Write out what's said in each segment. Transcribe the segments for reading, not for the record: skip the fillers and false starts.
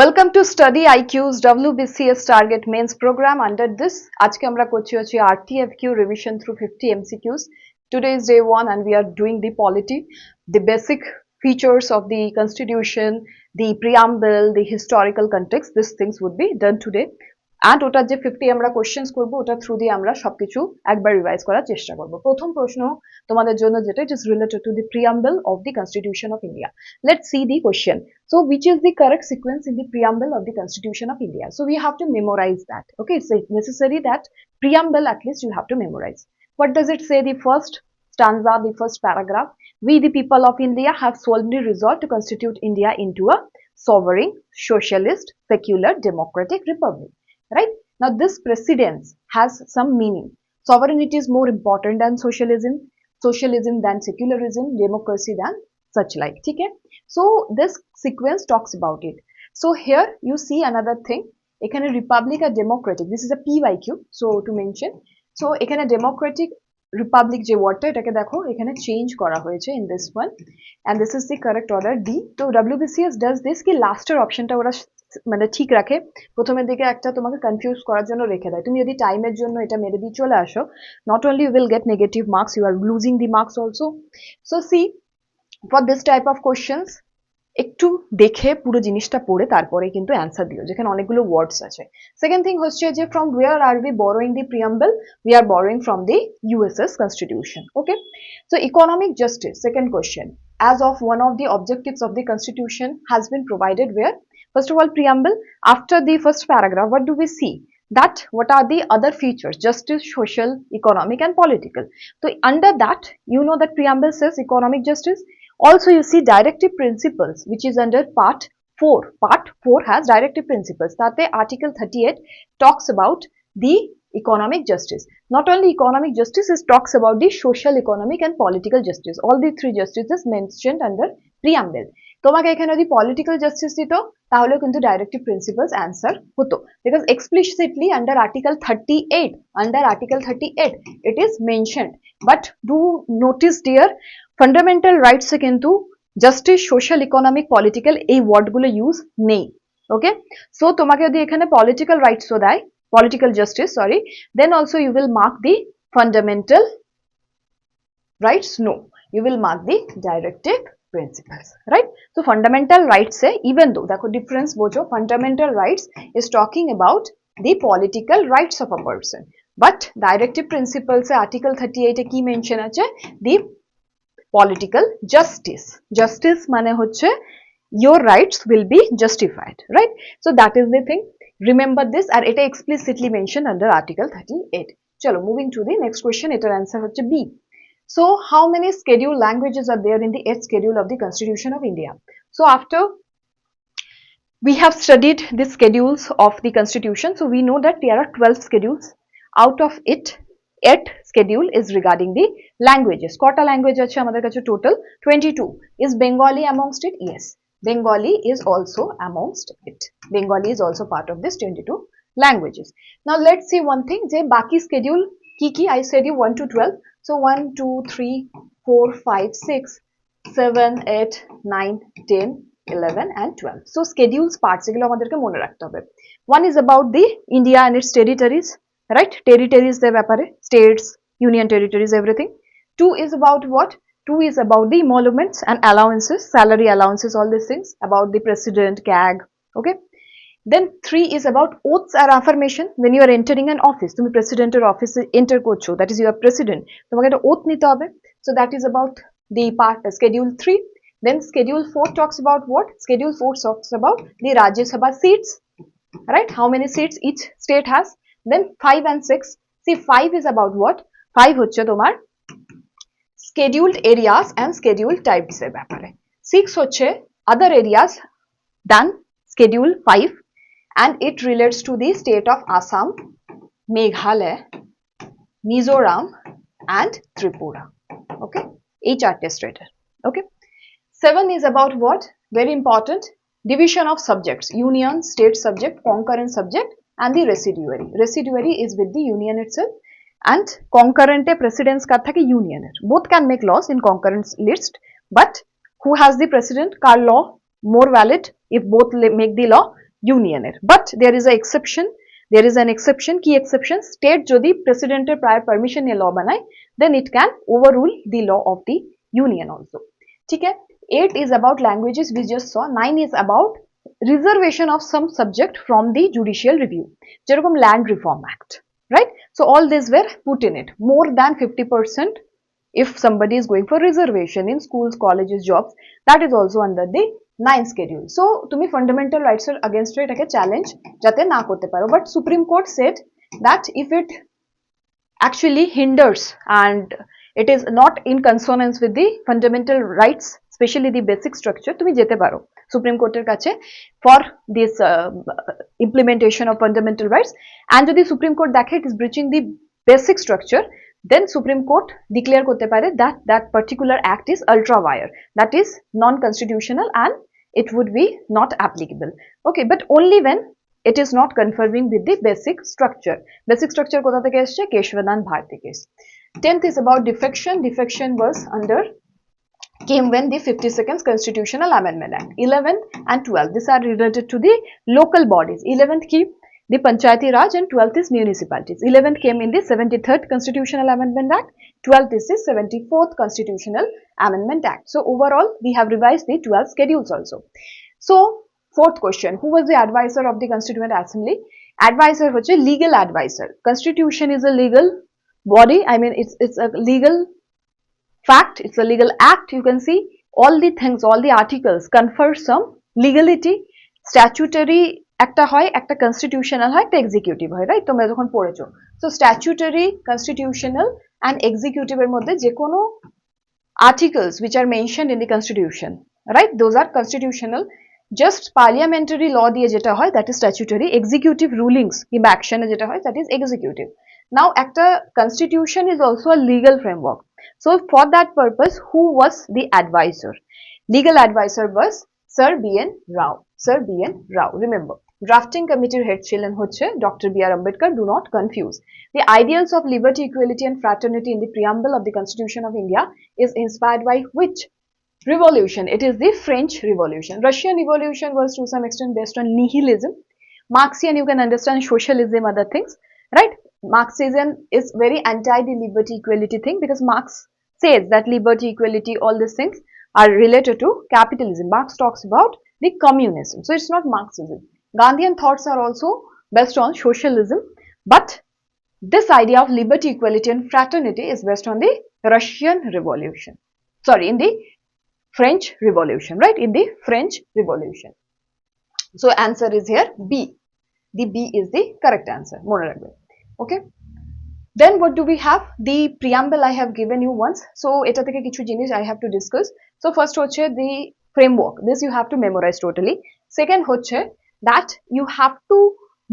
Welcome to StudyIQ's WBCS Target Mains program. Under this, আজকে আমরা করছি হচ্ছে RTFQ revision through 50 MCQs. Today is day 1 and we are doing the polity, the basic features of the constitution, the preamble, the historical context. These things would be done today. And ওটা যে 50 আমরা questions করব ওটা through দিয়ে আমরা সবকিছু একবার revise করার চেষ্টা করব। প্রথম প্রশ্ন তোমাদের জন্য যেটা it is related to the preamble of the constitution of India. Let's see the question. So which is the correct sequence in the preamble of the Constitution of India? So we have to memorize that. Okay, it's necessary that preamble at least you have to memorize. What does it say? The first stanza, the first paragraph. We the people of India have solemnly resolved to constitute India into a sovereign, socialist, secular, democratic republic. Right? Now this precedence has some meaning. Sovereignty is more important than socialism, socialism than secularism, democracy than such like. Okay? So this sequence talks about it. So here you see another thing. এখানে republic আর democratic. This is a PYQ. So to mention. So এখানে democratic republic যে ওয়ার্ডটা এটাকে দেখো এখানে change করা হয়েছে in this one. And this is the correct order D. তো WBCS does this কি লাস্টের অপশনটা ওরা মানে ঠিক রাখে, প্রথমের দিকে একটা তোমাকে কনফিউজ করার জন্য রেখে দেয়। তুমি যদি টাইমের জন্য এটা মেরে দিয়ে চলে আসো, not only you will get negative marks, you are losing the marks also. So see, for this type of questions একটু দেখে পুরো জিনিসটা পড়ে তারপরে কিন্তু অ্যান্সার দিও, যেখানে অনেকগুলো ওয়ার্ডস আছে। সেকেন্ড থিং হচ্ছে যে from where are we borrowing the preamble? We are borrowing from the USS Constitution. Okay, so economic justice, second question, as of one of the objectives of the Constitution has been provided where? First of all, preamble. After the first paragraph, what do we see? That what are the other features? Justice, social, economic and political. So under that, you know that preamble says economic justice. Also you see directive principles, which is under part 4. Part 4 has directive principles. Tate article 38 talks about the economic justice. Not only economic justice, it talks about the social, economic and political justice. All the three justices mentioned under preamble. তোমাকে এখানে যদি political justice দিত তাহলেও কিন্তু directive principles answer হতো, because explicitly under article 38 it is mentioned. But do notice dear, fundamental রাইটসে কিন্তু justice, social, economic, political এই ওয়ার্ডগুলো ইউজ নেই। ওকে, সো তোমাকে যদি এখানে পলিটিক্যাল রাইটসও দেয়, political justice sorry, then also you will mark the fundamental rights, no you will mark the directive principles, right? So fundamental rights say, even though দেখো difference বোঝো, fundamental rights is talking about the political rights of a person, but directive principles A article 38 এ কি mention আছে? the political justice. Justice মানে হচ্ছে your rights will be justified, right? So that is the thing, remember this, আর এটা explicitly mentioned under article 38. চলো moving to the next question, এটার answer হচ্ছে B. So how many scheduled languages are there in the 8th schedule of the Constitution of India? So after we have studied the schedules of the Constitution, so we know that there are 12 schedules. Out of it, 8th schedule is regarding the languages. Kota language ache amader kache total 22. Is Bengali amongst it? Yes, Bengali is also amongst it. Bengali is also part of this 22 languages. Now let's see one thing, je baki schedule ki I said you 1 to 12. So 1, 2, 3, 4, 5, 6, 7, 8, 9, 10, 11 and 12. So schedules parts এগুলো আমাদেরকে মনে রাখতে হবে। One is about the India and its territories, right? Territories এর ব্যাপারে, states, union territories, everything. 2 is about what? 2 is about the emoluments and allowances, salary allowances, all these things, about the president, CAG, okay? Then 3 is about oaths or affirmation. When you are entering an office, তুমি প্রেসিডেন্টের অফিসে enter করছো, that is you are president, তোমাকে একটা oath নিতে হবে। So that is about the part schedule 3. Then schedule 4 talks about what? Schedule 4 talks about the Rajya Sabha seats, right? How many seats each state has. Then 5 and 6. See, 5 is about what? 5 হচ্ছে তোমার scheduled areas and scheduled types এর ব্যাপারে। 6 হচ্ছে other areas than schedule 5, and it relates to the state of Assam, Meghalaya, Mizoram and Tripura. Okay, each are tested. Okay, 7 is about what? Very important, division of subjects, union, state subject, concurrent subject and the residuary. Residuary is with the union itself, and concurrent precedence কার থাকে? Union. Both can make laws in concurrent list, but who has the precedent? Car law more valid if both make the law? ইউনিয়নের, but there is an exception. কি exception? State যদি প্রেসিডেন্টের prior permission নিয়ে ল বানায়, then it can overrule the law of the union also. ঠিক আছে? 8 is about languages, we just saw. 9 is about reservation of some subject from the judicial review, যেরকম land reform act, right? So all these were put in it. More than 50% if somebody is going for reservation in schools, colleges, jobs, that is also under the 9 schedule. So তুমি fundamental rights এর against এটাকে challenge যাতে না করতে পারো, but Supreme Court said that if it actually hinders and it is not in consonance with the fundamental rights, especially the basic structure, তুমি যেতে পারো সুপ্রিম কোর্টের কাছে for this implementation of fundamental rights. and যদি supreme court দেখে it is breaching the basic structure, then Supreme Court declare করতে পারে that that particular act is ultra vires, that is non-constitutional and it would be not applicable. Okay, but only when it is not conforming with the basic structure. Basic structure কোথা থেকে এসেছে? Keshavnath Bharati case. 10th is about defection. Defection was came when the 52nd Constitutional Amendment Act. 11th and 12th, these are related to the local bodies. 11th ki the Panchayati Raj and 12th is municipalities. 11th came in the 73rd Constitutional Amendment Act. 12th is the 74th Constitutional Amendment Act. So overall, we have revised the 12 schedules also. So 4th question, who was the advisor of the Constituent Assembly? Advisor hoche legal advisor. Constitution is a legal body. I mean, it's a legal fact, it's a legal act. You can see all the things, all the articles confer some legality. Statutory একটা হয়, একটা constitutional হয়, একটা executive হয়, right? তোমরা যখন পড়েছো, so statutory, constitutional and executive এর মধ্যে যে কোনো articles which are mentioned in the constitution, right? Those are constitutional. Just parliamentary law দিয়ে যেটা হয়, that is statutory. Executive rulings কিংবা action এ যেটা হয়, that is executive. Now একটা constitution is also a legal framework. So for that purpose, who was the advisor? Legal advisor was Sir B.N. Rao. Sir B.N. Rao. Remember, drafting committee head ছিলেন হচ্ছে Dr. B.R. Ambedkar. Do not confuse. The ideals of liberty, equality and fraternity in the preamble of the Constitution of India is inspired by which revolution? It is the French Revolution. Russian Revolution was to some extent based on nihilism. Marxian, you can understand socialism, other things, right? Marxism is very anti the liberty equality thing, because Marx says that liberty, equality, all these things are related to capitalism. Marx talks about the communism. So it's not Marxism. Gandhian thoughts are also based on socialism, but this idea of liberty, equality and fraternity is based on the Russian Revolution. Sorry, in the French Revolution, right? In the French Revolution. So answer is here B. The B is the correct answer. Mone rakhbe. Okay, then what do we have? The preamble I have given you once, so eta theke kichu jinish I have to discuss. So first hoche the framework, this you have to memorize totally. Second hoche that you have to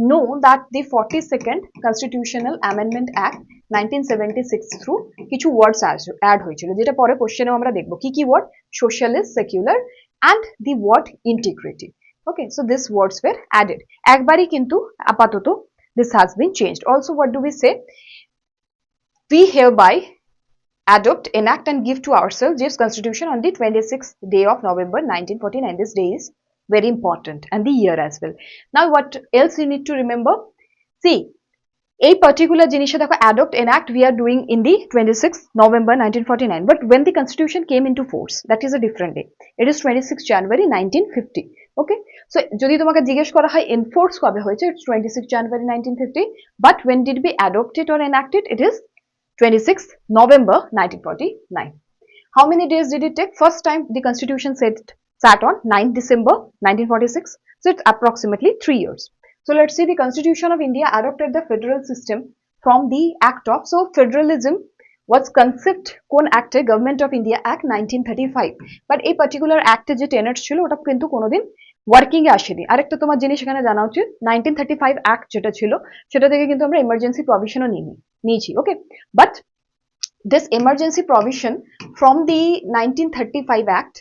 know that the 42nd Constitutional Amendment Act 1976 through kichu words add hoyechilo, jeta pore question e amra dekhbo ki word? Socialist, secular and the word integrity. Okay, so these words were added. Ekbari kintu apatoto this has been changed. Also, what do we say? We hereby adopt, enact and give to ourselves this constitution on the 26th day of November 1949. This day is very important, and the year as well. Now, what else you need to remember? See, a particular jinishe dekho adopt, enact we are doing in the 26th November 1949. But when the constitution came into force, that is a different day. It is 26th January 1950. Okay, so যদি তোমাকে জিজ্ঞেস করা হয় enforce কবে হয়েছে, it's 26th January 1950, but when did we adopt it or enact it? It is 26th November 1949. How many days did it take? First time the constitution sat on 9th December 1946, so it's approximately 3 years. So let's see, the Constitution of India adopted the federal system from the act of, so federalism was concept কোন act A? Government of India Act 1935, but এই particular act এ যে tenets ছিল ওটা কিন্তু কোনোদিন working এ আসেনি। আরেকটা তোমার জিনিস এখানে জানা উচিত, 1935 অ্যাক্ট যেটা ছিল সেটা থেকে কিন্তু আমরা এমার্জেন্সি প্রভিশনও নিয়েছি। Okay, but this emergency provision from the 1935 act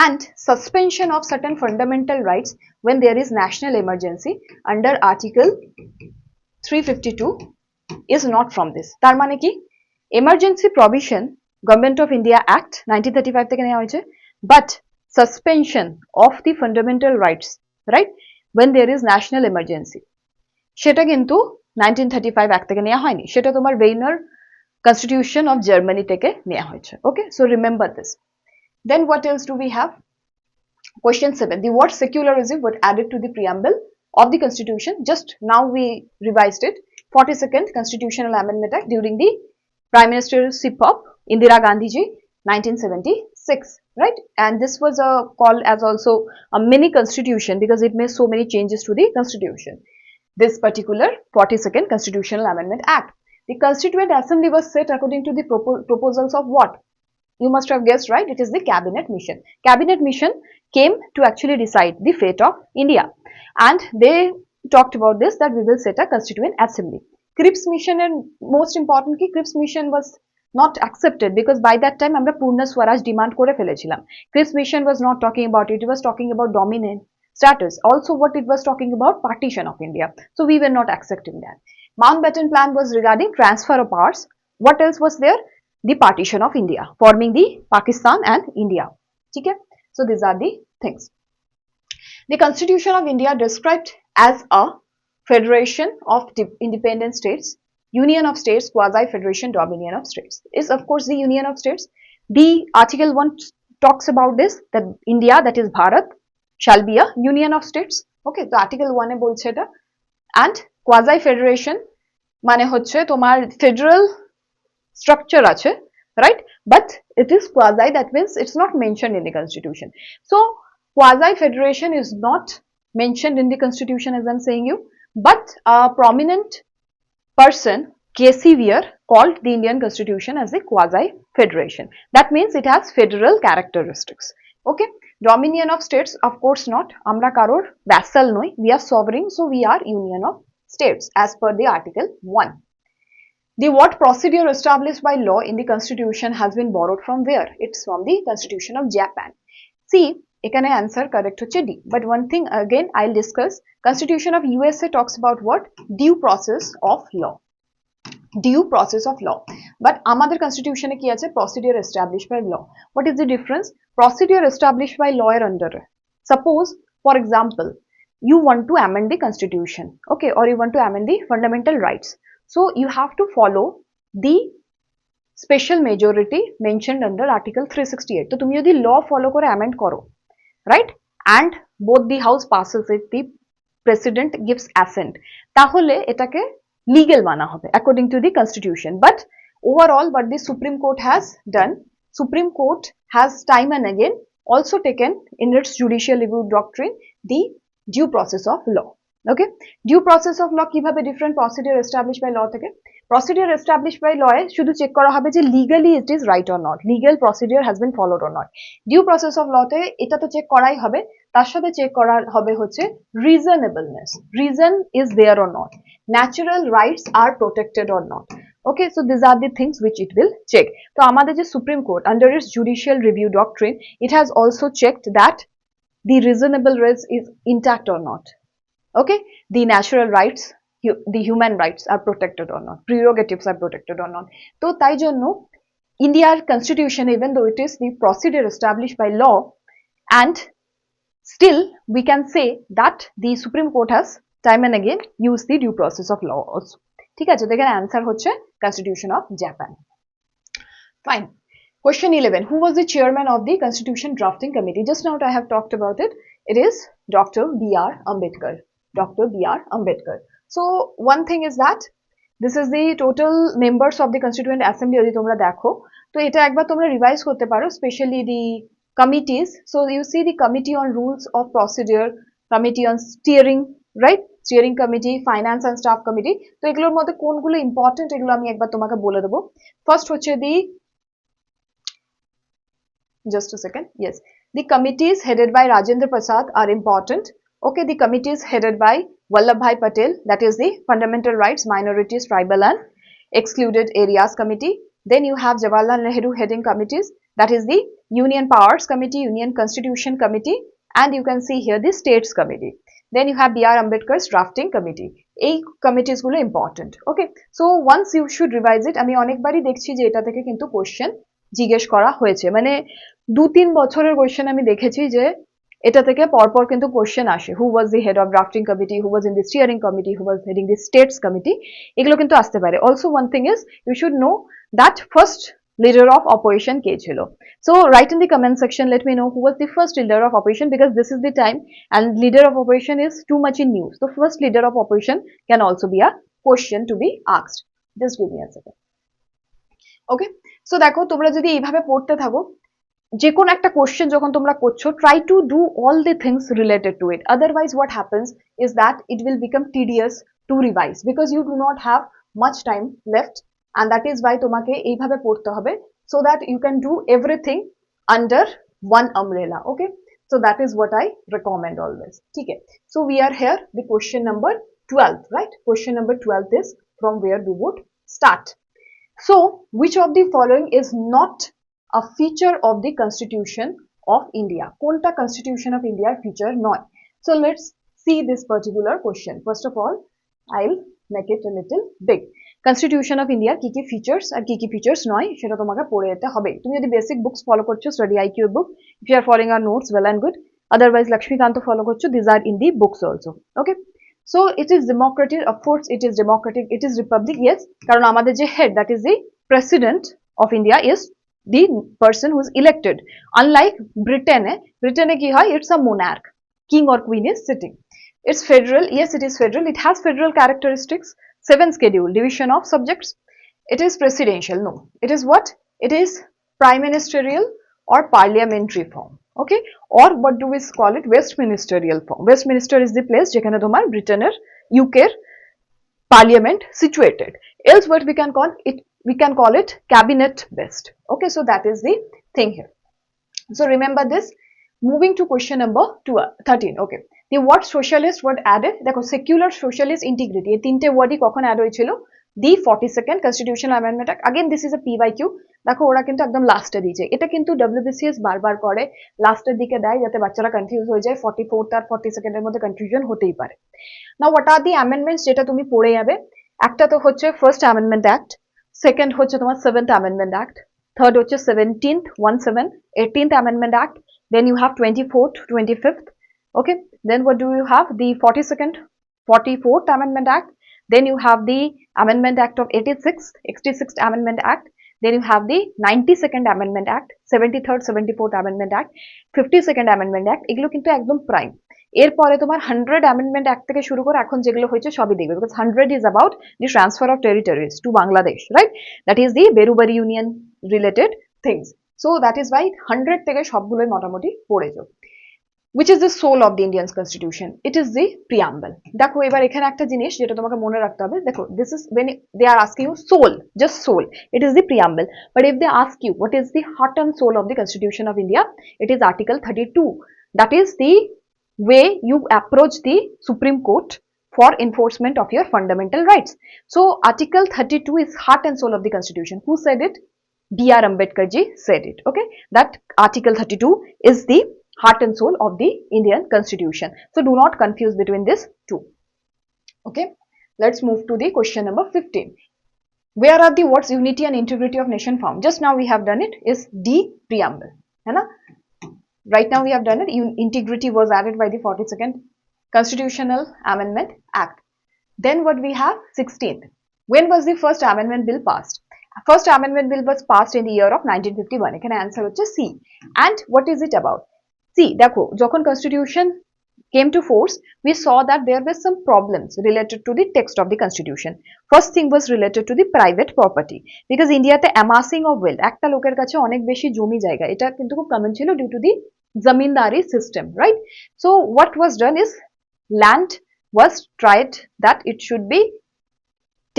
and suspension of certain fundamental rights when there is national emergency under Article 352 is not from this. তার মানে কি, emergency provision Government of India Act 1935 থেকে নেওয়া হয়েছে, but suspension of the fundamental rights, right? when there is national emergency সেটা কিন্তু 1935 act থেকে নেওয়া হয়নি সেটা তোমার Weimar Constitution of Germany থেকে নেওয়া হয়েছে okay so remember this then what else do we have question 7 the word secularism was added to the preamble of the constitution just now we revised it 42nd constitutional amendment act during the prime ministership of Indira Gandhi ji 1976 right and this was called as also a mini constitution because it made so many changes to the constitution this particular 42nd constitutional amendment act the constituent assembly was set according to the proposals of what you must have guessed right it is the cabinet mission came to actually decide the fate of India and they talked about this that we will set a constituent assembly Cripps mission and most important ki Cripps mission was not accepted because by that time আমরা পূর্ণ স্বরাজ demand করে ফেলেছিলাম Cripps mission was not talking about it was talking about dominant status also what it was talking about partition of India so we were not accepting that Mountbatten plan was regarding transfer of powers what else was there the partition of India forming the Pakistan and India okay so these are the things the constitution of India described as a federation of independent states union of states quasi federation dominion of states is of course the union of states the article 1 talks about this that India that is Bharat shall be a union of states okay so article 1 এ বলছে এটা and quasi federation মানে হচ্ছে তোমার federal structure আছে right but it is quasi that means it's not mentioned in the constitution so quasi federation is not mentioned in the constitution as I'm saying you but a prominent person K.C. Weir called the Indian constitution as a quasi federation that means it has federal characteristics okay dominion of states of course not amra karor vassal noi we are sovereign so we are union of states as per the article 1 the what procedure established by law in the constitution has been borrowed from where it's from the constitution of Japan see এখানে answer correct হচ্ছে D but one thing again I'll discuss constitution of USA talks about what due process of law but আমাদের constitution এ কি আছে procedure established by law what is the difference procedure established by law এর under suppose for example you want to amend the constitution okay or you want to amend the fundamental rights so you have to follow the special majority mentioned under article 368 তো তুমি যদি law follow করে amend করো right and both the house passes it the president gives assent তাহলে এটাকে legal মানা হবে according to the constitution but overall what the Supreme Court has done Supreme Court has time and again also taken in its judicial review doctrine the due process of law okay due process of law কিভাবে different procedure established by law থেকে procedure established by law এ শুধু check করা হবে যে legally it is right or not legal procedure has been followed or not due process of law তে এটা তো check করাই হবে তার সাথে চেক করা হবে হচ্ছে reasonableness reason is there or not natural rights are protected or not okay so these are the things which it will check তো আমাদের যে Supreme Court under its judicial review doctrine it has also checked that the reasonable rights is intact or not okay the natural rights the human rights are protected or not prerogatives are protected or not তো তাই জন্য India's constitution even though it is the procedure established by law and still we can say that the Supreme Court has time and again used the due process of law also ঠিক আছে তো এখানে answer হচ্ছে constitution of Japan fine question 11 who was the chairman of the constitution drafting committee just now I have talked about it it is Dr. B.R. Ambedkar so one thing is that this is the total members of the constituent assembly যদি তোমরা দেখো তো এটা একবার তোমরা revise করতে পারো especially the committees so you see the committee on rules of procedure committee on steering right steering committee finance and staff committee তো এগুলোর মধ্যে কোনগুলো ইম্পর্টেন্ট এগুলো আমি একবার তোমাকে বলে দেব ফার্স্ট হচ্ছে the just a second yes the committees headed by Rajendra Prasad are important okay the committees headed by Vallabhbhai Patel that is the fundamental rights minorities tribal and excluded areas committee then you have Jawaharlal Nehru heading committees that is the union powers committee union constitution committee and you can see here the states committee then you have B.R. Ambedkar's drafting committee এই committees গুলো important okay so once you should revise it আমি অনেকবারই দেখছি যে এটা থেকে কিন্তু question জিজ্ঞেস করা হয়েছে মানে 2-3 বছরের কোশ্চেন আমি দেখেছি যে এটা থেকে পরপর কিন্তু কোশ্চেন আসে, who was the head of drafting committee, who was in the steering committee, who was heading the states committee, এগুলো কিন্তু আসতে পারে। Also one thing is you should know that first leader of opposition কে ছিল। So write in the comment section, let me know who was the first leader of opposition, because this is the time and leader of opposition is too much in news. So first leader of opposition can also be a question to be asked. Just give me a second. Okay, so দেখো তোমরা যদি এইভাবে পড়তে থাকো, যে কোনো একটা question যখন তোমরা করছো, try to do all the things related to it, otherwise what happens is that it will become tedious to revise, because you do not have much time left, and that is why তোমাকে এইভাবে পড়তে হবে, so that you can do everything under one umbrella. Okay, so that is what I recommend always. ठीक है, so we are here the question number 12, right? Question number 12 is from where we would start. So which of the following is not a feature of the Constitution of India? Konta Constitution of India feature not? So let's see this particular question. First of all, I'll make it a little big. Constitution of India কি কি features আর কি কি features নয় সেটা তোমাকে পড়ে যেতে হবে। তুমি যদি basic books follow করছো, StudyIQ book, if you are following our notes, well and good. Otherwise Lakshmikant follow করছো, these are in the books also. Okay, so it is democratic, of course it is democratic, it is republic, yes, কারণ আমাদের যে head, that is the president of India, is the person who is elected. Unlike Britain ki hoy, it's a monarch, king or queen is sitting. It's federal, yes it is federal, it has federal characteristics, 7 schedule, division of subjects. It is presidential, no, it is what? It is prime ministerial or parliamentary form. Okay, or what do we call it? Westministerial form. Westminster is the place যেখানে তোমার ব্রিটেনের UK parliament situated. Else what we can call it? We can call it cabinet based. Okay, so that is the thing here. So remember this. Moving to question number 13. Okay, the word socialist word added, দেখো secular, socialist, integrity, এই তিনটে ওয়ার্ডই কখন add হয়েছিল? The 42nd Constitutional Amendment Act. Again this is a PYQ. দেখো ওরা কিন্তু একদম লাস্টে দিয়েছে, এটা কিন্তু WBCS বারবার করে লাস্টের দিকে দেয় যাতে বাচ্চারা কনফিউজ হয়ে যায়, 44th আর 42nd এর মধ্যে কনফিউশন হতেই পারে। Now what are the amendments যেটা তুমি পড়ে যাবে? একটা তো হচ্ছে First Amendment Act, সেকেন্ড হচ্ছে তোমার 7th Amendment Act, থার্ড হচ্ছে 18th Amendment Act, then you have 24th, 25th. Okay, then what do you have? The 44th Amendment Act, then you have the Amendment Act of 86th Amendment Act, then you have the 92nd Amendment Act, 73rd, 74th Amendment Act, 52nd Amendment Act, এগুলো কিন্তু একদম prime. এরপরে তোমার 100 Amendment Act থেকে শুরু করে এখন যেগুলো হয়েছে সবই দেখবে, because 100 is about the transfer of territories to Bangladesh, right? That is the Berubari Union related things. So that is why 100 থেকে সবগুলোই মোটামুটি পড়ে যাও। Which is the soul of the Indian Constitution? It is the preamble. দেখো এবার এখানে একটা জিনিস যেটা তোমাকে মনে রাখতে হবে, দেখো this is when they are asking you soul, just soul, it is the preamble. But if they ask you what is the heart and soul of the Constitution of India, it is Article 32. That is the way you approach the Supreme Court for enforcement of your fundamental rights. So Article 32 is heart and soul of the Constitution. Who said it? B.R. Ambedkar ji said it. Okay, that Article 32 is the heart and soul of the Indian Constitution. So do not confuse between these two. Okay, let's move to the question number 15. Where are the words unity and integrity of nation found? Just now we have done it, is the preamble. है ना? Right now we have done it. Integrity was added by the 42nd Constitutional Amendment Act. Then what we have? 16th. When was the first amendment bill passed? First amendment bill was passed in the year of 1951. এখানে answer হচ্ছে C. And what is it about? See, দেখো যখন Constitution came to force, we saw that there were some problems related to the text of the Constitution. First thing was related to the private property, because Indiaতে amassing of wealth, একটা লোকের কাছে অনেক বেশি জমি জায়গা, এটা কিন্তু খুব কমন ছিল due to the zamindari system, right? So what was done is land was tried that it should be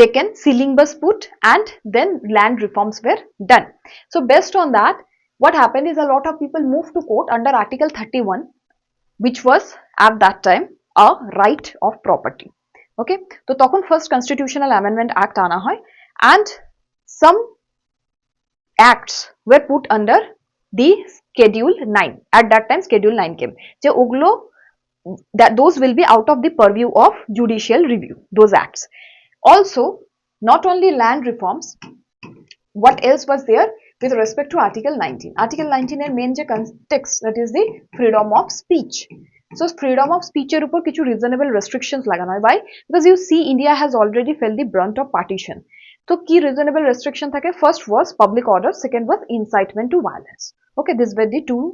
taken, ceiling was put, and then land reforms were done. So based on that, what happened is a lot of people moved to court under Article 31, which was at that time a right of property. Okay, so তখন first Constitutional Amendment Act আনা হয়, and some acts were put under the Schedule 9. At that time Schedule 9 came, যে ওগুলো that those will be out of the purview of judicial review, those acts. Also, not only land reforms, what else was there? with respect to Article 19. Article 19 এর main যে context, that is the freedom of speech. So freedom of speech এর উপর কিছু reasonable restrictions লাগানো হয়. Why? Because you see India has already felt the brunt of partition. So কি reasonable restriction থাকে? First was public order, second was incitement to violence. Okay, these were the two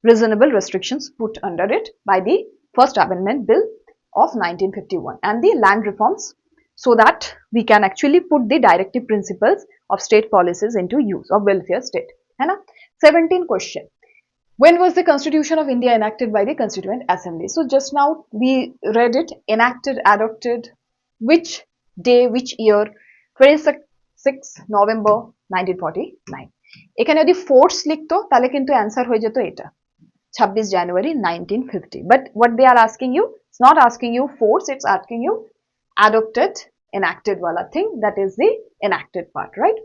reasonable restrictions put under it by the first amendment bill of 1951 and the land reforms, so that we can actually put the directive principles of state policies into use of welfare state. है ना? 17 question. When was the Constitution of India enacted by the Constituent Assembly? So just now we read it, enacted, adopted, which day, which year? 26 November 1949. এখানে যদি force লিখতো তাহলে কিন্তু answer হয়ে যেত এটা 26 January 1950. But what they are asking you, it's not asking you force, it's asking you adopted, enacted wala thing, that is the enacted part, right?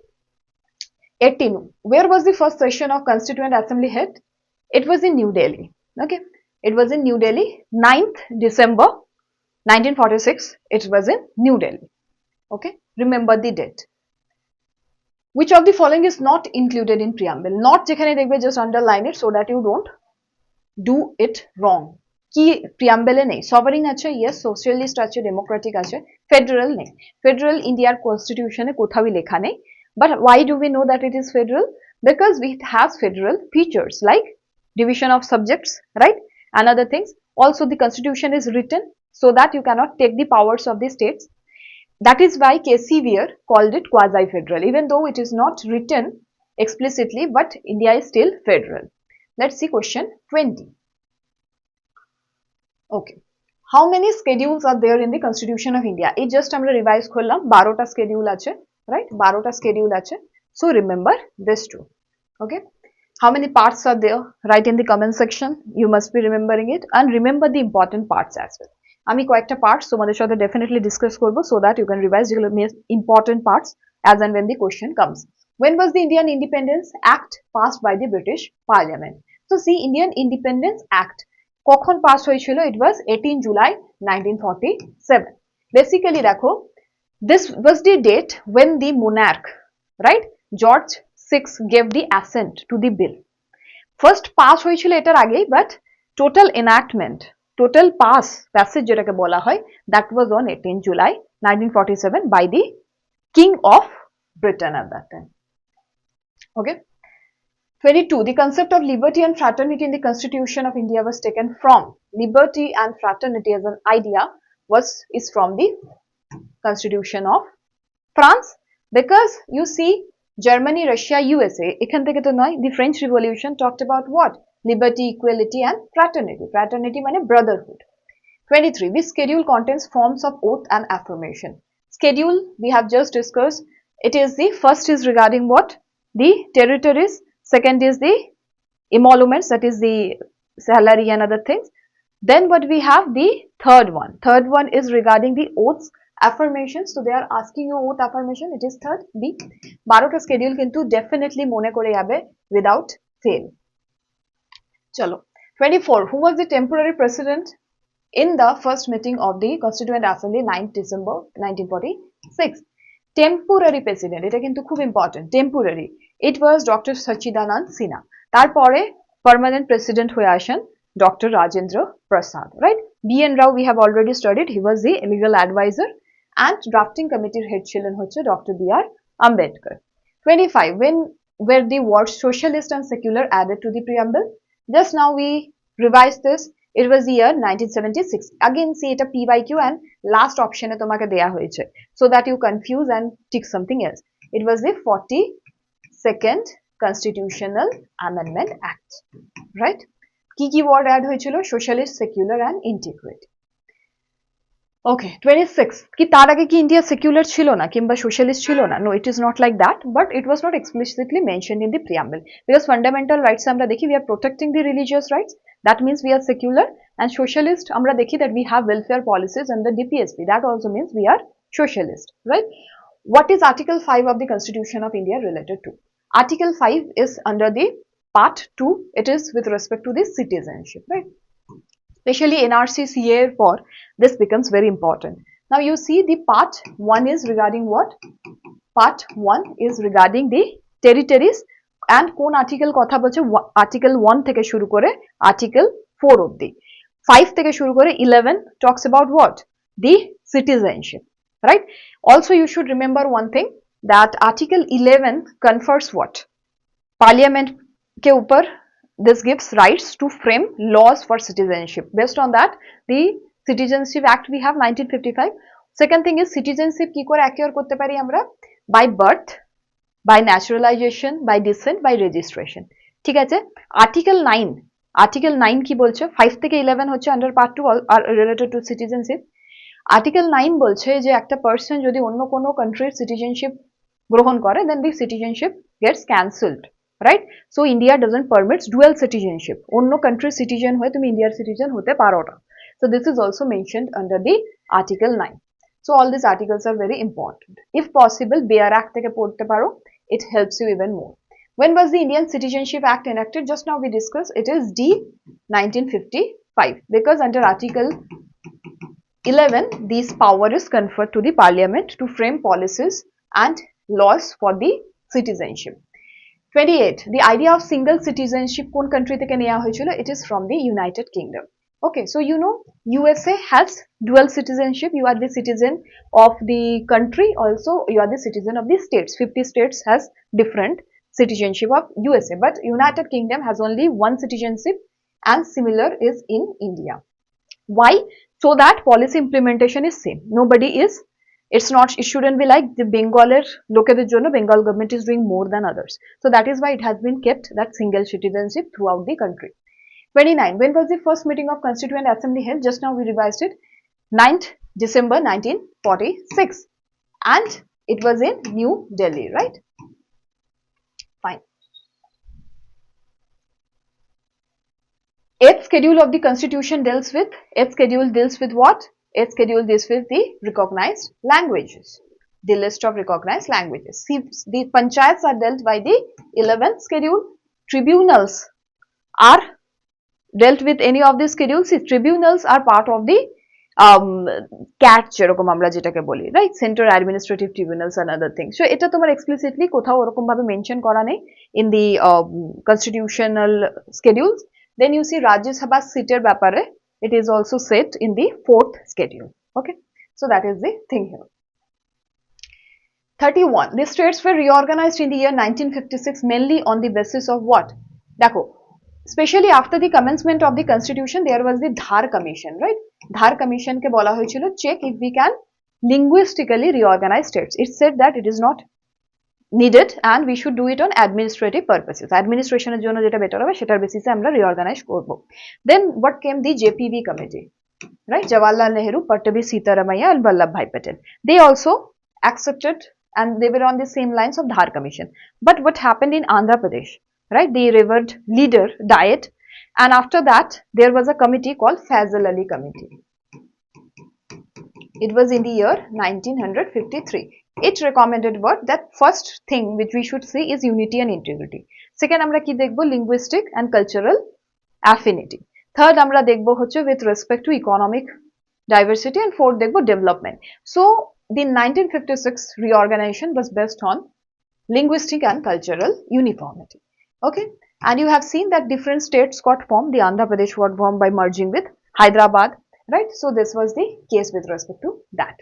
18. Where was the first session of Constituent Assembly held? It was in New Delhi. Okay, it was in New Delhi, 9th December 1946. It was in New Delhi. Okay, remember the date. Which of the following is not included in preamble? Not যেখানে দেখবে, just underline it so that you don't do it wrong. কি প্রিয়াম্বেলে নেই? সভারিং আছে, yes, socialist আছে, Democratic আছে, federal নেই। Federal ইন্ডিয়ার কনস্টিটিউশনে কোথাওই লেখা নেই। But why do we know that it is federal? Because it has federal features like division of subjects, right, and other things. Also the constitution is written so that you cannot take the powers of the states. That is why K.C. Weir called it quasi-federal, even though it is not written explicitly, but India is still federal. Let's see question 20. Okay, how many schedules are there in the Constitution of India? It just আমরা revise করলাম, 12টা schedule আছে, right? 12টা schedule আছে. So remember this too. Okay, how many parts are there? Write in the comment section. You must be remembering it, and remember the important parts as well. আমি কয়েকটা parts তোমাদের সাথে definitely discuss করব, so that you can revise যেগুলো important parts as and when the question comes. When was the Indian Independence Act passed by the British Parliament? So see, Indian Independence Act কখন pass হয়েছিল? It was 18 July 1947. Basically দেখো, this was the date when the monarch, right, George VI gave the assent to the bill. First pass হয়েছিল এটার আগেই, but total enactment, total passage যেটাকে বলা হয়, that was on 18 July 1947 by the King of Britain at that time. Okay. 22. The concept of liberty and fraternity in the Constitution of India was taken from. Liberty and fraternity as an idea is from the Constitution of France, because you see Germany, Russia, USA, এখান থেকে তো নয়, the French Revolution talked about what? Liberty, equality and fraternity. Fraternity মানে brotherhood. 23. This schedule contains forms of oath and affirmation. Schedule we have just discussed. It is the first is regarding what? The territories. Second is the emoluments, that is the salary and other things. Then what we have, the third one. Third one is regarding the oaths, affirmations. So they are asking you oath affirmation. It is third B. 12টা schedule কিন্তু definitely মনে করে যাবে without fail. চলো 24. Who was the temporary president in the first meeting of the Constituent Assembly 9th December 1946? Temporary president, এটা কিন্তু খুব important. Temporary. It was Dr. Sachidanand Sinha. তারপরে permanent president হয়ে আসেন Dr. Rajendra Prasad, right? B.N. Rao we have already studied. He was the legal advisor, and drafting committee head ছিলেন হচ্ছে Dr. B.R. Ambedkar. 25. When were the words socialist and secular added to the preamble? Just now we revised this. It was the year 1976. Again see এটা P/Q and last option এ তোমাকে দেয়া হয়েছে, so that you confuse and tick something else. It was the 42nd Constitutional Amendment Act, right? কি কি word add হয়েছিল? Socialist, secular and integrate. Okay 26. কি তার আগে কি ইন্ডিয়া সেকুলার ছিল না কিংবা সোশ্যালিস্ট ছিল না? No, it is not like that, but it was not explicitly mentioned in the preamble, because fundamental rights আমরা দেখি we are protecting the religious rights, that means we are secular, and socialist আমরা দেখি that we have welfare policies and the DPSP, that also means we are socialist, right? What is Article 5 of the Constitution of India related to? Article 5 is under the Part 2. It is with respect to the citizenship, right? Especially NRC CA for this becomes very important. Now you see the Part 1 is regarding what? Part 1 is regarding the territories, and কোন article কথা বলছে article 1 থেকে শুরু করে article 4 অবধি 5 থেকে শুরু করে 11 talks about what the citizenship, right? Also you should remember one thing that article 11 confers what parliament ke upar this gives rights to frame laws for citizenship. Based on that the citizenship act we have 1955. Second thing is citizenship ki kore acquire korte pari amra by birth, by naturalization, by descent, by registration. ঠিক আছে article 9 কি বলছে 5 থেকে 11 হচ্ছে under part 2 আর related to citizenship article 9 বলছে যে একটা পারসন যদি অন্য কোনো কান্ট্রির সিটিজেনশিপ গ্রহণ করে then the citizenship gets cancelled, right? So India doesn't permits dual citizenship, অন্য কান্ট্রির সিটিজেন হয়ে তুমি ইন্ডিয়ার সিটিজেন হতে পারো না। So this is also mentioned under the article 9. So all these articles are very important. If possible, Bear Act থেকে পড়তে পারো, it helps you even more. When was the Indian Citizenship Act enacted? Just now we discussed, it is D 1955 because under Article 11, this power is conferred to the Parliament to frame policies and laws for the citizenship. 28. The idea of single citizenship কোন country থেকে নেওয়া হয়েছিল? It is from the United Kingdom. Okay, so you know USA has dual citizenship. You are the citizen of the country, also you are the citizen of the states. 50 states has different citizenship of USA, but United Kingdom has only one citizenship and similar is in India. Why? So that policy implementation is same. Nobody is, it's not, it shouldn't be like the Bengaler লোকেদের জন্য Bengal government is doing more than others. So that is why it has been kept that single citizenship throughout the country. 29. When was the first meeting of Constituent Assembly held? Just now we revised it. 9th December 1946. And it was in New Delhi, right? Fine. 8th schedule of the Constitution deals with, 8th schedule deals with what? 8th schedule deals with the recognized languages. The list of recognized languages. See, the panchayats are dealt by the 11th schedule. Tribunals are dealt with any of the schedules. See, tribunals are part of the CAT যেরকম আমরা যেটাকে বলি, right? Central Administrative Tribunals and other things. So এটা তোমার explicitly কোথাও ওরকম ভাবে mention করা নেই in the constitutional schedules. Then you see Rajya Sabha seater ব্যাপারে it is also set in the 4th schedule. Okay, so that is the thing here. 31. The states were reorganized in the year 1956 mainly on the basis of what? দেখো, especially after the commencement of the constitution there was the Dhar commission, right? Dhar commission ke bola hoyechilo check if we can linguistically reorganize states. It said that it is not needed and we should do it on administrative purposes. Administration er jonno jeta better hobe setar basis e amra reorganize korbo. Then what came? The JPV committee, right? Jawaharlal Nehru, Pattabi Sitaramaiah and Vallabhbhai Patel. They also accepted and they were on the same lines of Dhar commission. But what happened in Andhra Pradesh? Right, the revered leader died and after that there was a committee called Fazal Ali committee. It was in the year 1953. It recommended what? That first thing which we should see is unity and integrity. Second আমরা কি দেখব? Linguistic and cultural affinity. Third আমরা দেখব হচ্ছে with respect to economic diversity and fourth দেখব development. So the 1956 reorganization was based on linguistic and cultural uniformity. Okay, and you have seen that different states got formed. The Andhra Pradesh got formed by merging with Hyderabad, right? So this was the case with respect to that.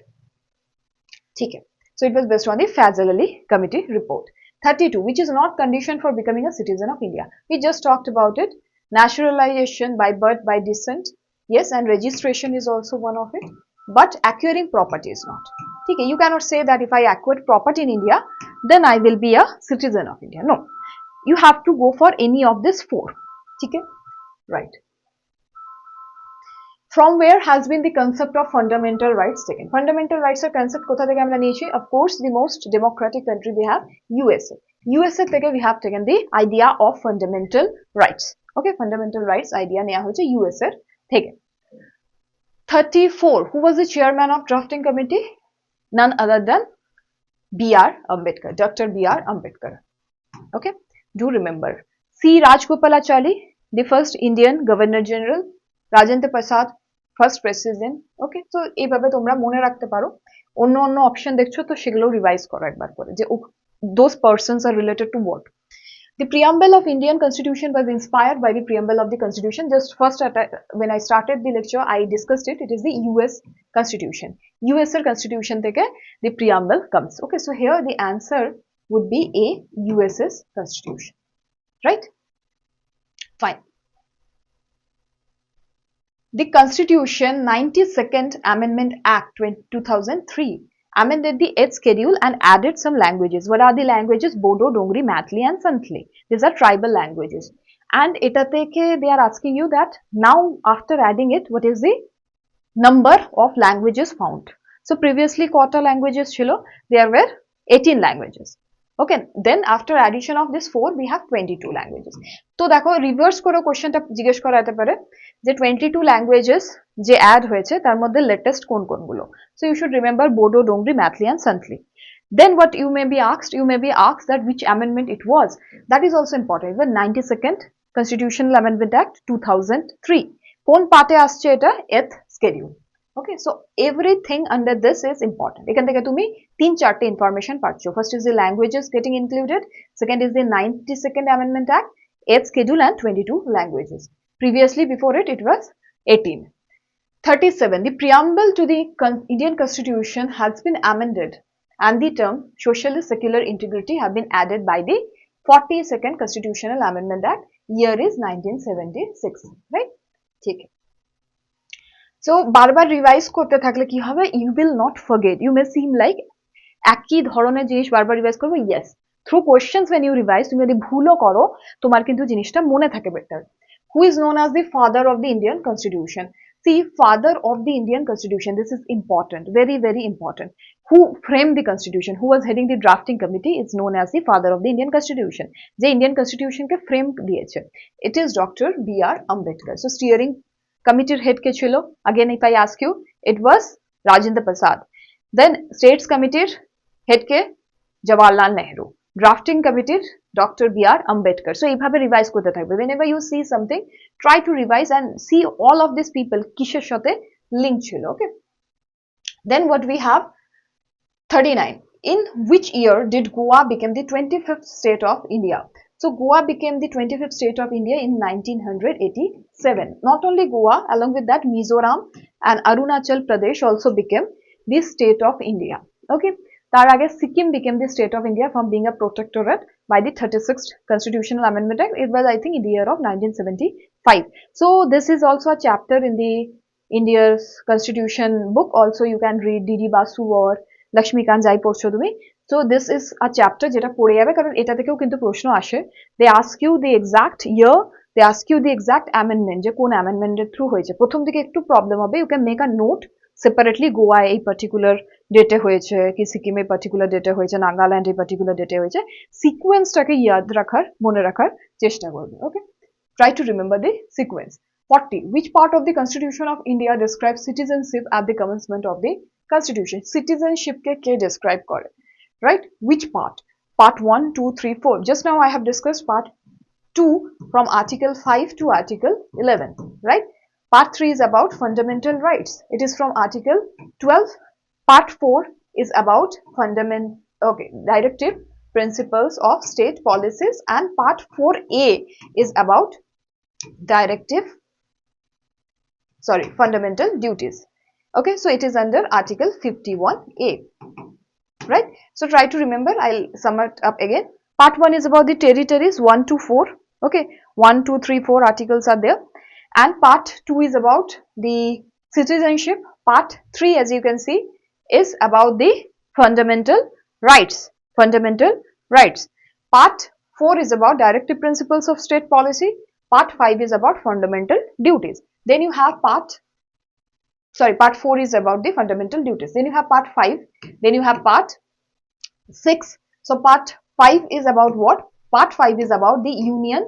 Okay, so it was based on the Fazal Ali committee report. 32, which is not condition for becoming a citizen of India. We just talked about it. Naturalization by birth, by descent, yes, and registration is also one of it. But acquiring property is not. Okay, you cannot say that if I acquire property in India, then I will be a citizen of India. No. You have to go for any of these four. Okay? Right. From where has been the concept of fundamental rights taken? Fundamental rights are concept kotha theke amra niyechi? Of course, the most democratic country we have, USA. USA theke we have taken the idea of fundamental rights. Okay, fundamental rights idea neya hoyeche USA theke. 34. Who was the chairman of drafting committee? None other than B.R. Ambedkar, Dr. B.R. Ambedkar. Okay. Do remember, C. Rajgopalachari, the first Indian Governor General, Rajendra Prasad, first President. Okay, so এইভাবে তোমরা মনে রাখতে পারো। অন্য option দেখছো তো সেগুলো revise করো একবার করে যে those persons are related to what. The preamble of Indian Constitution was inspired by the preamble of the Constitution. Just first, when I started the lecture, I discussed it. It is the US Constitution. US Constitution theke the preamble comes. Okay, so here the answer would be A, US's Constitution. Right? Fine. The Constitution 92nd Amendment Act 2003 amended the 8th schedule and added some languages. What are the languages? Bodo, Dongri, Mathli and Santhali. These are tribal languages. And eta theke they are asking you that now after adding it, what is the number of languages found? So previously kota languages chilo, there were 18 languages. Okay, then after addition of this 4, we have 22 languages. So দেখো reverse করে কোশ্চেনটা জিজ্ঞেস করা যেতে পারে যে 22 languages যে add হয়েছে তার মধ্যে লেটেস্ট কোন কোনগুলো। So you should remember Bodo, Dongri, Mathli and Santhali. Then what you may be asked that which amendment it was. That is also important. The 92nd Constitutional Amendment Act 2003. কোন পার্টে আসছে এটা? 8th schedule. Okay, so everything under this is important. এখান থেকে তুমি 3-4 information পাচ্ছ. First is the languages getting included. Second is the 92nd Amendment Act, 8th schedule and 22 languages. Previously, before it, it was 18. 37. The preamble to the Indian Constitution has been amended and the term socialist secular integrity have been added by the 42nd Constitutional Amendment Act. Year is 1976. Right? ठीक है. So বারবার revise করতে থাকলে কি হবে? You will not forget. You may seem like একই ধরনের জিনিস বারবার রিভাইজ করবো. Yes. Through questions when you revise, তুমি যদি ভুলও করো তোমার কিন্তু জিনিসটা মনে থাকে better. Who is known as the father of the Indian Constitution? See, father of the Indian Constitution. This is important. Very, very important. Who framed the Constitution? Who was heading the drafting committee? Is known as the father of the Indian Constitution. যে Indian Constitution কে frame দিয়েছে. It is Dr. B.R. Ambedkar. So steering committee head ke chilo, again if I ask you, it was Rajendra Prasad. Then states committee head ke Jawaharlal Nehru. Drafting committee Dr. B.R. Ambedkar. So এইভাবে revise করতে থাকবে. Whenever you see something, try to revise and see all of these people কিসের সাথে link ছিল. Okay. Then what we have 39. In which year did Goa become the 25th state of India? So Goa became the 25th state of India in 1987. Not only Goa, along with that Mizoram and Arunachal Pradesh also became the state of India. Okay. Tar age Sikkim became the state of India from being a protectorate by the 36th Constitutional Amendment Act. It was, I think, in the year of 1975. So this is also a chapter in the India's Constitution book. Also you can read D.D. Basu or Lakshmikant Jai পড়ছো তুমি. So this is a chapter যেটা পড়ে যাবে কারণ এটা থেকেও কিন্তু প্রশ্ন আসে. They ask you the exact year, they ask you the exact amendment যে কোন amendment এর through হয়েছে. প্রথম দিকে একটু প্রবলেম হবে. You can make a note separately. Goa এই পার্টিকুলার ডেটে হয়েছে, কি সিকিমে পার্টিকুলার ডেটে হয়েছে, নাগাল্যান্ড এই পার্টিকুলার ডেটে হয়েছে. সিকোয়েন্সটাকে ইয়াদ রাখার, মনে রাখার চেষ্টা করবে. Okay, try to remember the sequence. 40. Which part of the Constitution of India describes citizenship at the commencement of the Constitution? Citizenship ke describe kore, right? Which part? Part 1, 2, 3, 4. Just now I have discussed part 2 from Article 5 to Article 11, right? Part 3 is about fundamental rights. It is from Article 12. Part 4 is about directive principles of state policies, and part 4A is about fundamental duties. Okay, so it is under Article 51A, right? So try to remember. I'll sum it up again. Part 1 is about the territories 1 to 4. Okay, 1, 2, 3, 4 articles are there. And part 2 is about the citizenship. Part 3, as you can see, is about the fundamental rights. Part 4 is about directive principles of state policy. Part 5 is about fundamental duties. Then you have part 4 is about the fundamental duties. Then you have part 5. Then you have part 6. So part 5 is about what? Part 5 is about the union,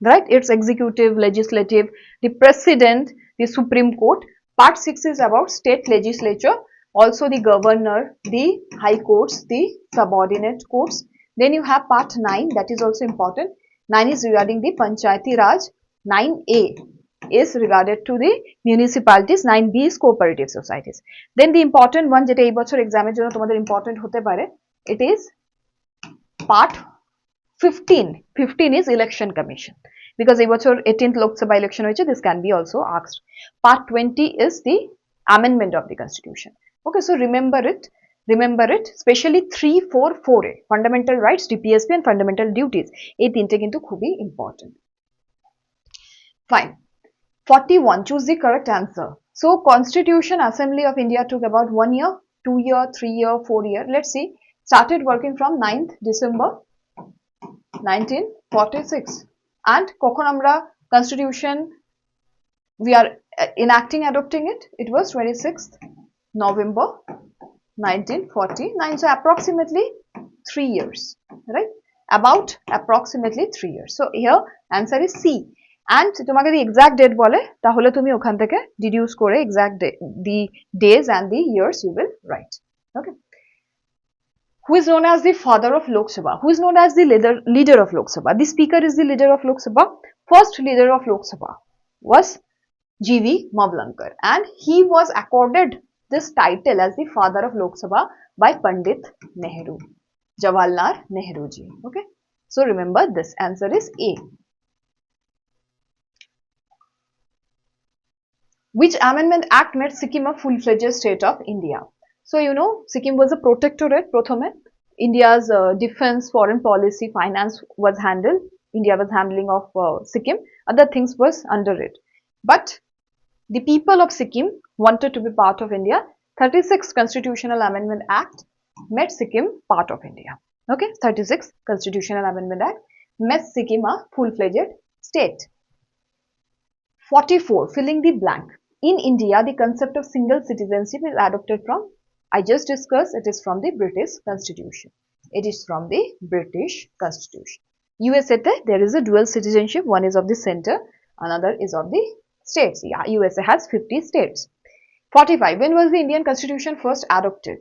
right? Its executive, legislative, the president, the Supreme Court. Part 6 is about state legislature, also the governor, the high courts, the subordinate courts. Then you have part 9, that is also important. 9 is regarding the Panchayati Raj. 9A is regarded to the municipalities. 9B is cooperative societies. Then the important one যেটা এই বছর এক্সামের জন্য তোমাদের important হতে পারে, it is part 15 is election commission, because এই বছর 18th Lok Sabha election হয়েছে, this can be also asked. Part 20 is the amendment of the constitution. Okay, so remember it, especially 3, 4, 4A, fundamental rights, DPSP and fundamental duties, এই তিনটে কিন্তু খুবই important. Fine. 41, choose the correct answer. So Constitution Assembly of India took about 1 year, 2 year, 3 year, 4 year. Let's see. Started working from 9th December 1946. And kokhon amra Constitution we are enacting, adopting it. It was 26th November 1949. So approximately 3 years, right? About approximately 3 years. So here answer is C. And তোমাকে the exact date বলে তাহলে তুমি ওখান থেকে deduce করে exact the days and the years you will write. Okay. Who is known as the father of Lok Sabha? Who is known as the leader of Lok Sabha? The speaker is the leader of Lok Sabha. First leader of Lok Sabha was G.V. Mavlankar, and he was accorded this title as the father of Lok Sabha by Pandit Nehru, Jawaharlal Nehru ji. Okay. So remember this answer is A. Which amendment act made Sikkim a full-fledged state of India? So you know Sikkim was a protectorate. Prothome India's defense, foreign policy, finance was handled. India was handling of Sikkim. Other things was under it. But the people of Sikkim wanted to be part of India. 36th Constitutional Amendment Act made Sikkim part of India. Okay, 36th Constitutional Amendment Act made Sikkim a full-fledged state. 44, filling the blank. In India, the concept of single citizenship is adopted from, I just discussed, it is from the British Constitution. It is from the British Constitution. USA, there is a dual citizenship. One is of the center, another is of the states. Yeah, USA has 50 states. 45, when was the Indian Constitution first adopted?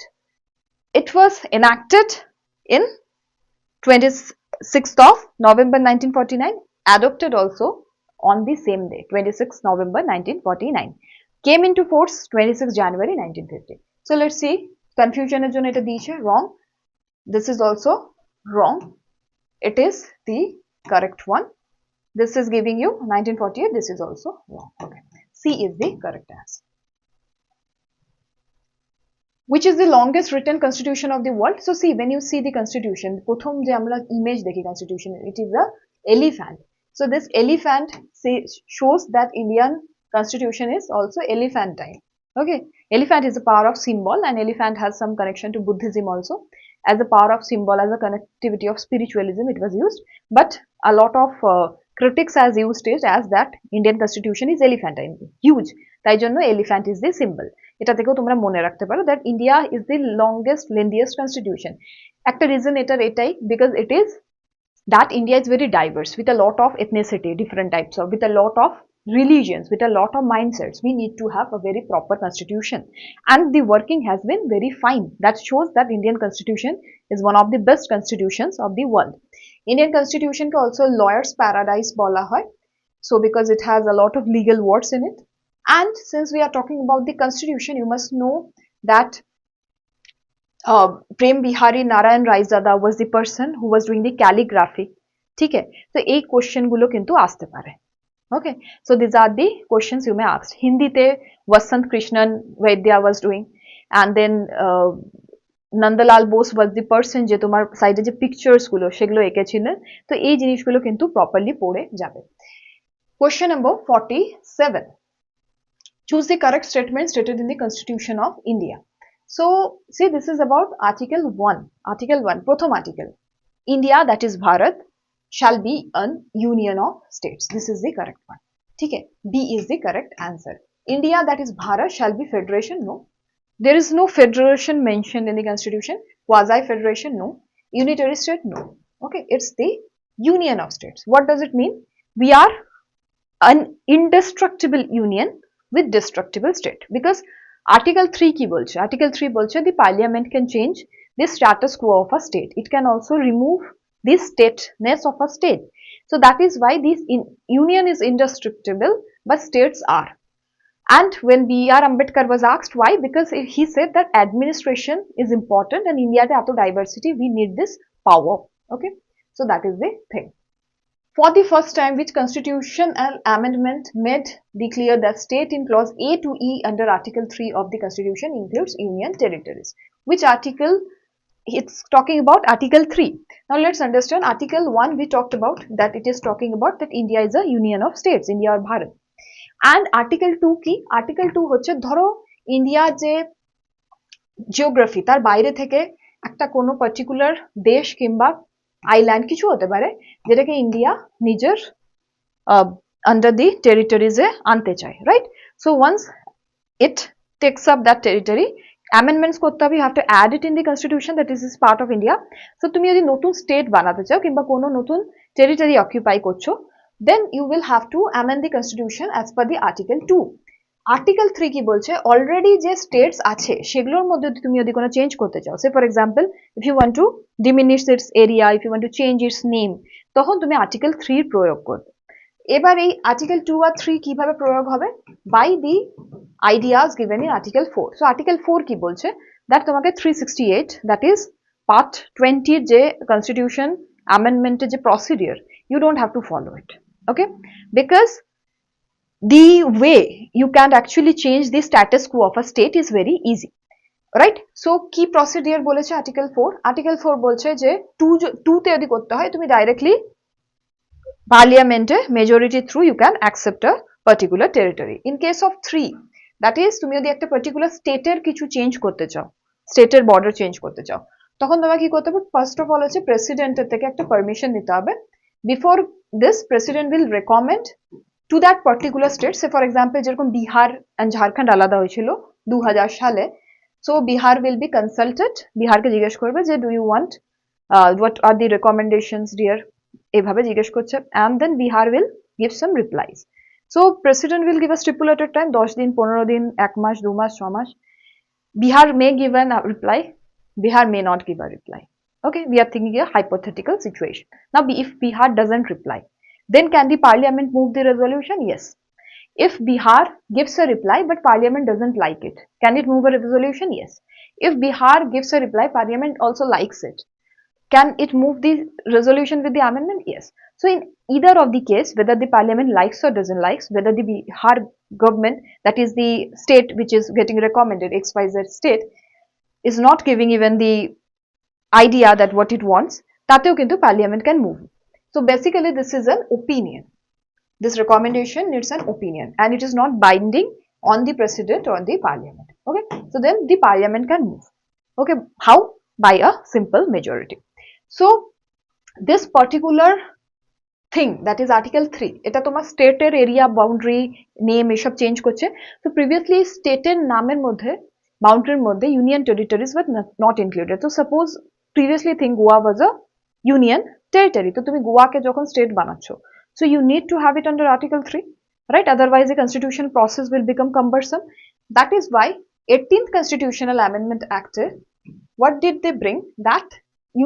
It was enacted in 26th of November 1949, adopted also on the same day, 26th November 1949. Came into force 26th January 1950. So let's see, confusion is jonne eta diyeche wrong. This is also wrong. It is the correct one. This is giving you 1948. This is also wrong. Okay. C is the correct answer. Which is the longest written constitution of the world? So see, when you see the constitution, prothom je amra image dekhi constitution, it is a elephant. So this elephant shows that Indian constitution is also elephantine. Okay, elephant is a power of symbol, and elephant has some connection to Buddhism also. As a power of symbol, as a connectivity of spiritualism, it was used. But a lot of critics has used it as that Indian constitution is elephantine, huge. তাই জন্য elephant is the symbol. এটা থেকেও তোমরা মনে রাখতে পারো that India is the longest, lengthiest constitution. একটা reason এটাই because it is that India is very diverse with a lot of ethnicity, different types of, with a lot of religions, with a lot of mindsets. We need to have a very proper constitution, and the working has been very fine. That shows that Indian constitution is one of the best constitutions of the world. Indian constitution can also lawyers paradise bola hoy, so because it has a lot of legal words in it. And since we are talking about the constitution, you must know that Prem Bihari Narayan Raizada was the person who was doing the calligraphy. ठीक है, तो एक question गुलो किंतु आस्ते पारे. Okay, so these are the questions you may ask. Hindi te Vasant Krishnan Vaidya was doing, and then Nandalal Bose was the person যে তোমার সাইডে যে পিকচার্স গুলো সেগুলো এঁকেছিলেন. তো এই জিনিসগুলো কিন্তু প্রপারলি পড়ে যাবে. Question number 47. Choose the correct statement stated in the Constitution of India. So, see, this is about Article 1. Article 1, Prothom article. India, that is Bharat, shall be an union of states. This is the correct one. Okay, B is the correct answer. India, that is Bharat, shall be federation. No, there is no federation mentioned in the Constitution. Quasi-federation, no. Unitary state, no. Okay, it's the union of states. What does it mean? We are an indestructible union with destructible state, because Article 3 ki bolche? Article 3 bolche the parliament can change the status quo of a state. It can also remove the stateness of a state. So that is why this union is indestructible, but states are. And when B.R. Ambedkar was asked why, because he said that administration is important, and India te ato diversity, we need this power. Okay, So that is the thing. For the first time, which constitutional amendment made declare that state in clause A to E under Article 3 of the Constitution includes union territories? Which article? It's talking about Article 3. Now let's understand Article 1. We talked about that it is talking about that India is a union of states, India or Bharat. And Article 2 কি? Article 2 হচ্ছে ধরো India যে geography তার বাইরে থেকে একটা কোনো particular দেশ কিংবা আইল্যান্ড কিছু হতে পারে যেটাকে ইন্ডিয়া নিজের আন্ডার দি টেরিটরিজে আনতে চায়, right? So once it takes up that territory, amendments করতে হবে, you have to add it in the constitution that is part of India. So তুমি যদি নতুন স্টেট বানাতে চাও কিংবা কোনো নতুন টেরিটরি অকুপাই করছো, then you will have to amend the constitution as per the article 2. Article 3 কি বলছে, অলরেডি যে স্টেটস আছে সেগুলোর মধ্যে তুমি যদি কোনো চেঞ্জ করতে চাও, say for example if you want to diminish its area, if you want to change its name, তখন তুমি আর্টিকেল 3 প্রয়োগ করবে। এবার এই আর্টিকেল 2 আর 3 কিভাবে প্রয়োগ হবে? By the ideas given in article 4। So article 4 কি বলছে, দ্যাট তোমাকে 368 দ্যাট ইজ পার্ট 20 যে কনস্টিটিউশন অ্যামেন্ডমেন্টের যে procedure, you don't have to follow it, okay? Because the way you can actually change the status quo of a state is very easy, right? So কি procedure বলেছে article 4? article 4 বলছে যে 2 তে যদি করতে হয় তুমি directly parliament majority through you can accept a particular territory. In case of 3, that is তুমি যদি একটা particular state এর কিছু চেঞ্জ করতে চাও, state এর border চেঞ্জ করতে চাও, তখন তোমাকে কি করতে হবে? ফার্স্ট অফ অল হচ্ছে প্রেসিডেন্টের থেকে একটা পারমিশন নিতে হবে। Before this, president will recommend to that particular state. Say for example, যেরকম বিহার and ঝাড়খণ্ড আলাদা হয়েছিল 2000 সালে, so Bihar will be consulted, বিহারকে জিজ্ঞেস করবে যে do you want what are the recommendations dear, এভাবে জিজ্ঞেস করছে, and then Bihar will give some replies. So president will give a stipulated time, 10 দিন 15 দিন 1 মাস 2 মাস 6 মাস। Bihar may give a reply, Bihar may not give a reply. Okay, we are thinking a hypothetical situation. Now, if Bihar doesn't reply, then can the parliament move the resolution? Yes. If Bihar gives a reply but parliament doesn't like it, can it move a resolution? Yes. If Bihar gives a reply, parliament also likes it, can it move the resolution with the amendment? Yes. So in either of the case, whether the parliament likes or doesn't likes, whether the Bihar government, that is the state which is getting recommended, XYZ state, is not giving even the idea that what it wants, তাতেও কিন্তু parliament can move. So basically this is an opinion. This recommendation needs an opinion and it is not binding on the president or the parliament. Okay, so then the parliament can move. Okay, how? By a simple majority. So this particular thing, that is article 3, এটা তোমার স্টেটের area boundary name এসব change করছে। তো previously স্টেটের নামের মধ্যে বাউন্ডারির মধ্যে union territories were not included. So suppose previously think Goa was a union territory, তো তুমি গোয়াকে যখন state বানাচ্ছো, so you need to have it under article 3, right? Otherwise the constitutional process will become cumbersome. That is why 18th constitutional amendment act, what did they bring? That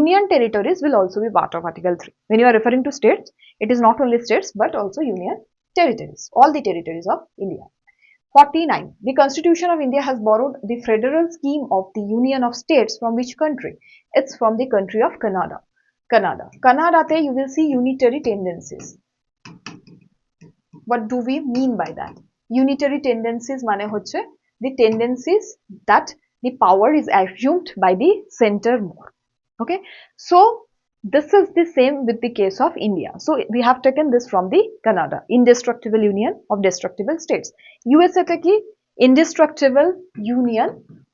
union territories will also be part of article 3. When you are referring to states, it is not only states but also union territories, all the territories of India. 49. The Constitution of India has borrowed the federal scheme of the Union of States from which country? It's from the country of Canada. Canada, you will see unitary tendencies. What do we mean by that? Unitary tendencies মানে হচ্ছে the tendencies that the power is assumed by the center more. Okay, so this is the same with the case of India. So we have taken this from the Canada, indestructible union of destructible states. USA থেকে indestructible union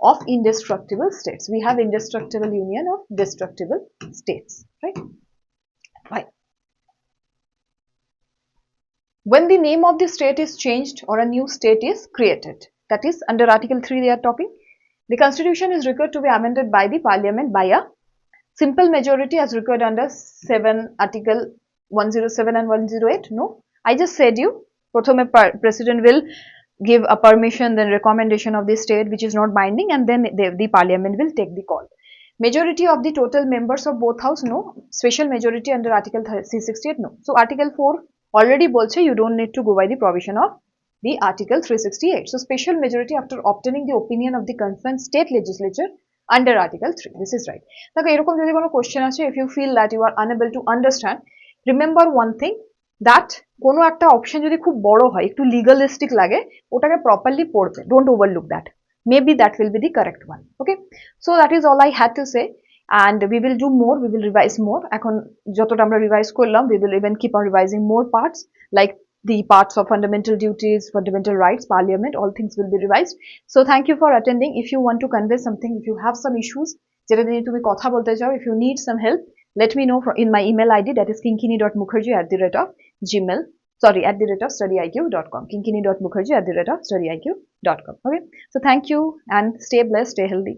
of indestructible states. We have indestructible union of destructible states, right? Fine. When the name of the state is changed or a new state is created, that is under article 3 they are talking, the constitution is required to be amended by the parliament by a simple majority as required under 7 article 107 and 108. No, I just said you, প্রথমে president will give a permission, then recommendation of the state which is not binding, and then the parliament will take the call. Majority of the total members of both house? No. Special majority under article 368? No. So article 4 already bolche you don't need to go by the provision of the article 368. So special majority after obtaining the opinion of the concerned state legislature under Article 3. This is right. দেখো এরকম যদি কোনো question আছে, if you feel that you are unable to understand, remember one thing, that কোনো একটা option যদি খুব বড় হয়, একটু লিগালিস্টিক লাগে, ওটাকে প্রপারলি পড়বে, don't overlook that. Maybe that will be the correct one. Okay, so that is all I had to say, and we will do more, we will revise more. এখন যতটা আমরা রিভাইজ করলাম, we will even keep on revising more parts, like the parts of fundamental duties, fundamental rights, parliament, all things will be revised. So thank you for attending. If you want to convey something, if you have some issues যেটা নিয়ে তুমি কথা বলতে চাও, if you need some help, let me know in my email ID, that is kinkini.mukherjee@studiiq.com, kinkini.mukherjee@studiiq.com. Okay, so thank you and stay blessed, stay healthy.